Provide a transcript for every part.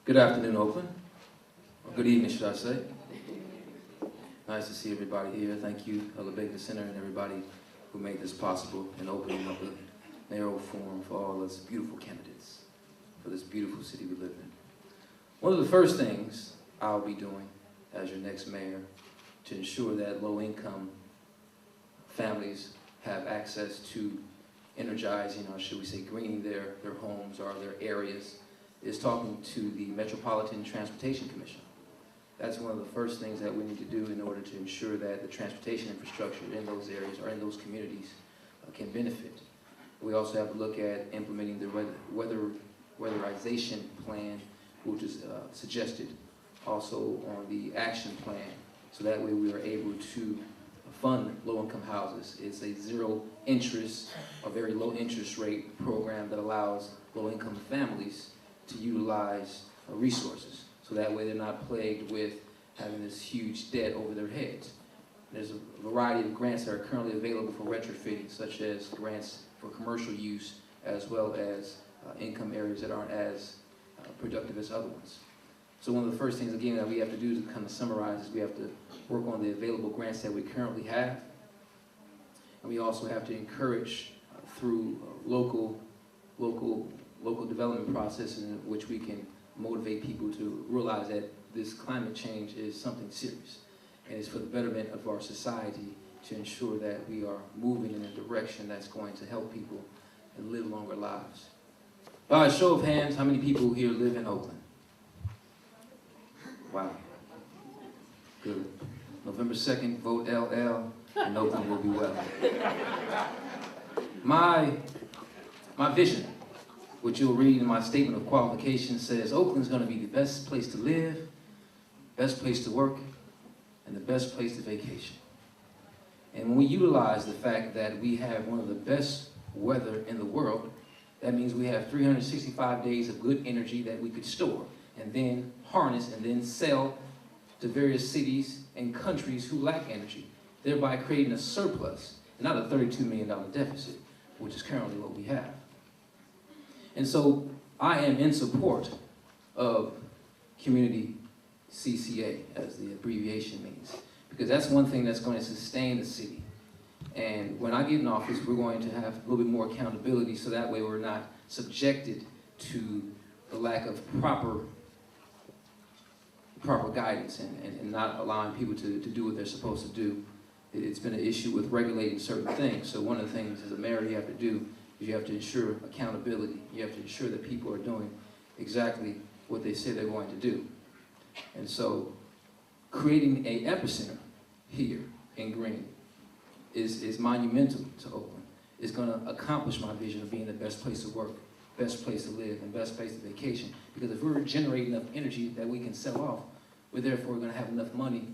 Good afternoon, Oakland. Or good evening, should I say. Nice to see everybody here. Thank you, the Baker Center, and everybody who made this possible in opening up the Mayoral Forum for all us beautiful candidates for this beautiful city we live in. One of the first things I'll be doing as your next mayor to ensure that low-income families have access to energizing, or should we say greening their homes or their areas, is talking to the Metropolitan Transportation Commission. That's one of the first things that we need to do in order to ensure that the transportation infrastructure in those areas or in those communities can benefit. We also have to look at implementing the weatherization plan, which is suggested also on the action plan, so that way we are able to fund low-income houses. It's a zero interest, a very low interest rate program that allows low-income families to utilize resources. So that way they're not plagued with having this huge debt over their heads. There's a variety of grants that are currently available for retrofitting, such as grants for commercial use, as well as income areas that aren't as productive as other ones. So one of the first things, again, that we have to do to kind of summarize is we have to work on the available grants that we currently have. And we also have to encourage through local development process in which we can motivate people to realize that this climate change is something serious, and it's for the betterment of our society to ensure that we are moving in a direction that's going to help people and live longer lives. By a show of hands, how many people here live in Oakland? Wow. Good. November 2nd, vote LL, and Oakland will be well. My vision, which you'll read in my statement of qualifications, says Oakland's going to be the best place to live, best place to work, and the best place to vacation. And when we utilize the fact that we have one of the best weather in the world, that means we have 365 days of good energy that we could store and then harness and then sell to various cities and countries who lack energy, thereby creating a surplus, and not a $32 million deficit, which is currently what we have. And so I am in support of community CCA, as the abbreviation means, because that's one thing that's going to sustain the city. And when I get in office, we're going to have a little bit more accountability, so that way we're not subjected to the lack of proper guidance and not allowing people to do what they're supposed to do. It's been an issue with regulating certain things. So one of the things as a mayor you have to do is you have to ensure accountability. You have to ensure that people are doing exactly what they say they're going to do. And so creating an epicenter here in Green is monumental to Oakland. It's going to accomplish my vision of being the best place to work, best place to live, and best place to vacation. Because if we're generating enough energy that we can sell off, we're therefore going to have enough money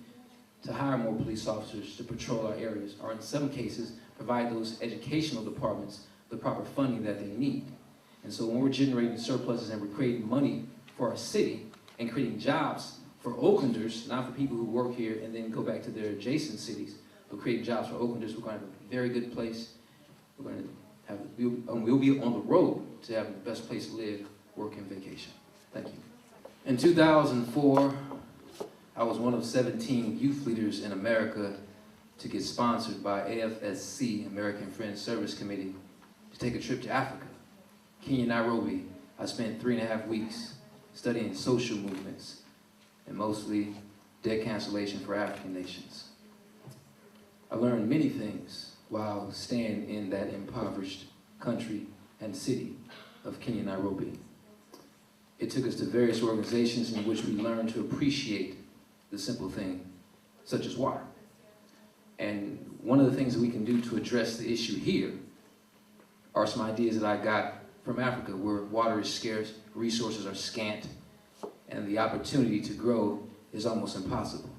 to hire more police officers to patrol our areas, or in some cases, provide those educational departments the proper funding that they need. And so when we're generating surpluses and we're creating money for our city and creating jobs for Oaklanders, not for people who work here and then go back to their adjacent cities, but creating jobs for Oaklanders, we're going to have a very good place. We're going to have, we'll be on the road to having the best place to live, work, and vacation. Thank you. In 2004, I was one of 17 youth leaders in America to get sponsored by AFSC, American Friends Service Committee, to take a trip to Africa. Kenya, Nairobi. I spent 3.5 weeks studying social movements and mostly debt cancellation for African nations. I learned many things while staying in that impoverished country and city of Kenya, Nairobi. It took us to various organizations in which we learned to appreciate the simple thing, such as water. And one of the things that we can do to address the issue here are some ideas that I got from Africa, where water is scarce, resources are scant, and the opportunity to grow is almost impossible.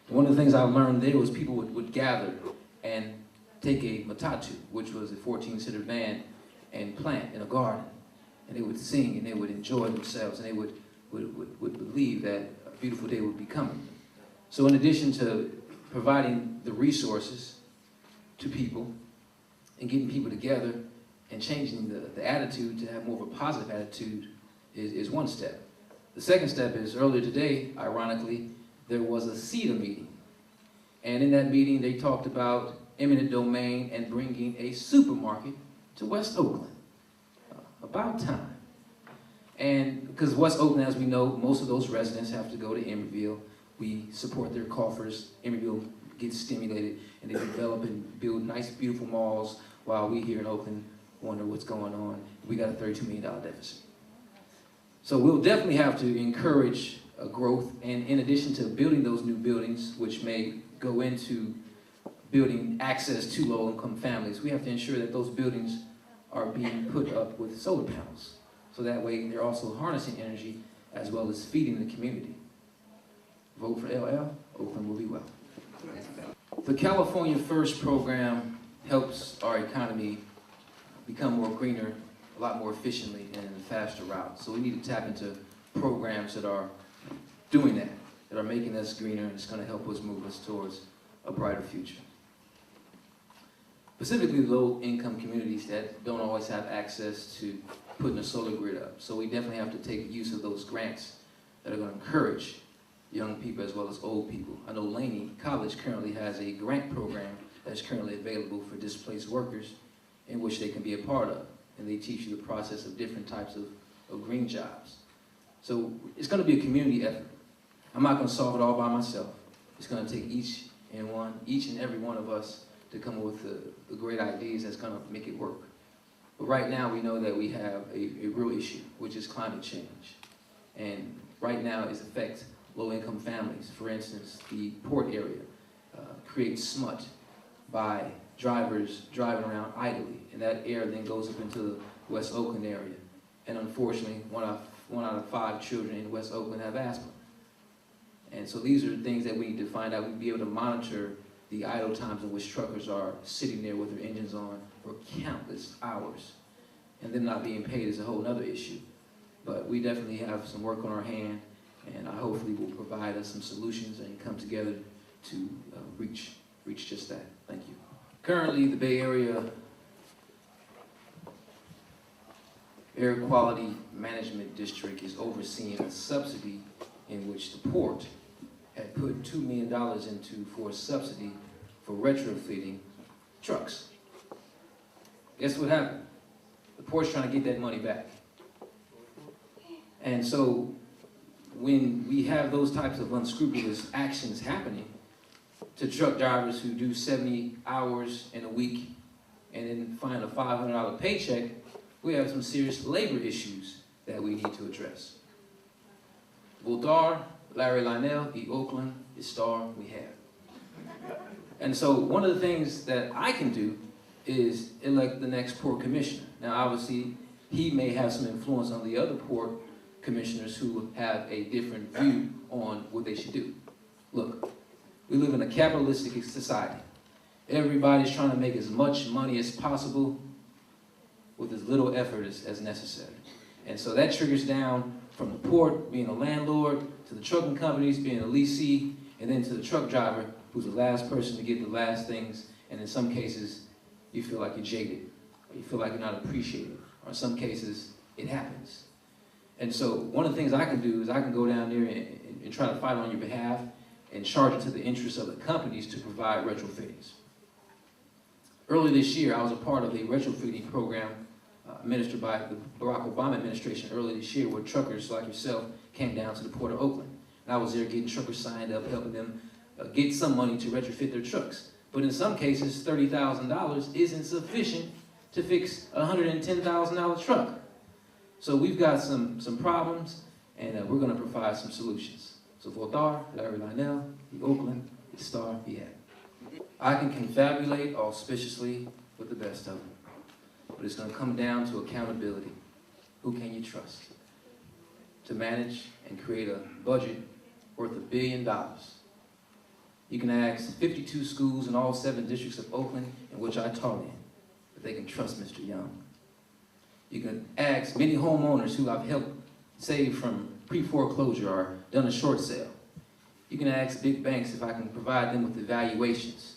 And one of the things I learned there was people would gather and take a matatu, which was a 14-seater van, and plant in a garden. And they would sing and they would enjoy themselves, and they would believe that a beautiful day would be coming. So in addition to providing the resources to people and getting people together and changing the attitude to have more of a positive attitude is one step. The second step is earlier today, ironically, there was a CETA meeting. And in that meeting, they talked about eminent domain and bringing a supermarket to West Oakland. About time. And because West Oakland, as we know, most of those residents have to go to Emeryville. We support their coffers. Emeryville gets stimulated, and they develop and build nice, beautiful malls, while we here in Oakland wonder what's going on. We got a $32 million deficit. So we'll definitely have to encourage growth, and in addition to building those new buildings, which may go into building access to low-income families, we have to ensure that those buildings are being put up with solar panels. So that way they're also harnessing energy as well as feeding the community. Vote for LL, Oakland will be well. The California First program helps our economy become more greener, a lot more efficiently and in a faster route. So we need to tap into programs that are doing that are making us greener, and it's going to help us move us towards a brighter future. Specifically low-income communities that don't always have access to putting a solar grid up. So we definitely have to take use of those grants that are going to encourage young people as well as old people. I know Laney College currently has a grant program that's currently available for displaced workers in which they can be a part of. And they teach you the process of different types of green jobs. So it's going to be a community effort. I'm not going to solve it all by myself. It's going to take each and every one of us to come up with the great ideas that's going to make it work. But right now we know that we have a real issue, which is climate change. And right now it affects low-income families. For instance, the port area creates smut by drivers driving around idly, and that air then goes up into the West Oakland area. And unfortunately, one out of 5 children in West Oakland have asthma. And so these are things that we need to find out. We need to be able to monitor the idle times in which truckers are sitting there with their engines on for countless hours. And them not being paid is a whole other issue. But we definitely have some work on our hand, and hopefully will provide us some solutions and come together to reach just that. Thank you. Currently, the Bay Area Air Quality Management District is overseeing a subsidy in which the port had put $2 million into for a subsidy for retrofitting trucks. Guess what happened? The port's trying to get that money back. And so when we have those types of unscrupulous actions happening to truck drivers who do 70 hours in a week and then find a $500 paycheck, we have some serious labor issues that we need to address. Votar, Larry Lionel, Oakland, is star we have. And so one of the things that I can do is elect the next port commissioner. Now obviously, he may have some influence on the other port commissioners who have a different view on what they should do. Look, we live in a capitalistic society. Everybody's trying to make as much money as possible with as little effort as necessary. And so that triggers down from the port being a landlord, to the trucking companies being a lessee, and then to the truck driver who's the last person to get the last things, and in some cases, you feel like you're jaded, or you feel like you're not appreciated, or in some cases, it happens. And so one of the things I can do is I can go down there and try to fight on your behalf and charge it to the interests of the companies to provide retrofittings. Earlier this year, I was a part of a retrofitting program administered by the Barack Obama administration earlier this year, where truckers like yourself came down to the Port of Oakland. And I was there getting truckers signed up, helping them get some money to retrofit their trucks. But in some cases, $30,000 isn't sufficient to fix a $110,000 truck. So we've got some problems, and we're going to provide some solutions. So Votar, Larry Lionel, Oakland, the star he had. I can confabulate auspiciously with the best of them, but it's going to come down to accountability. Who can you trust to manage and create a budget worth $1 billion? You can ask 52 schools in all 7 districts of Oakland in which I taught in that they can trust Mr. Young. You can ask many homeowners who I've helped save from pre-foreclosure or done a short sale. You can ask big banks if I can provide them with evaluations.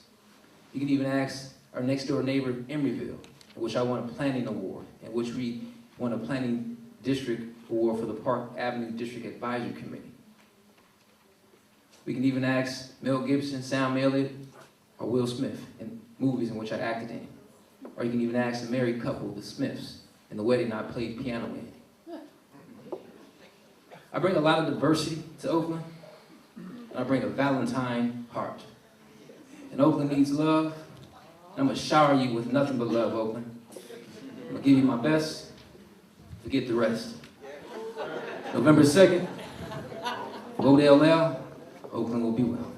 You can even ask our next door neighbor, Emeryville, in which I won a planning award, in which we won a planning district award for the Park Avenue District Advisory Committee. We can even ask Mel Gibson, Sam Elliott, or Will Smith in movies in which I acted in. Or you can even ask the married couple, the Smiths, in the wedding I played piano in. I bring a lot of diversity to Oakland, and I bring a Valentine heart. And Oakland needs love, and I'm gonna shower you with nothing but love, Oakland. I'm gonna give you my best, forget the rest. November 2nd, vote LL, Oakland will be well.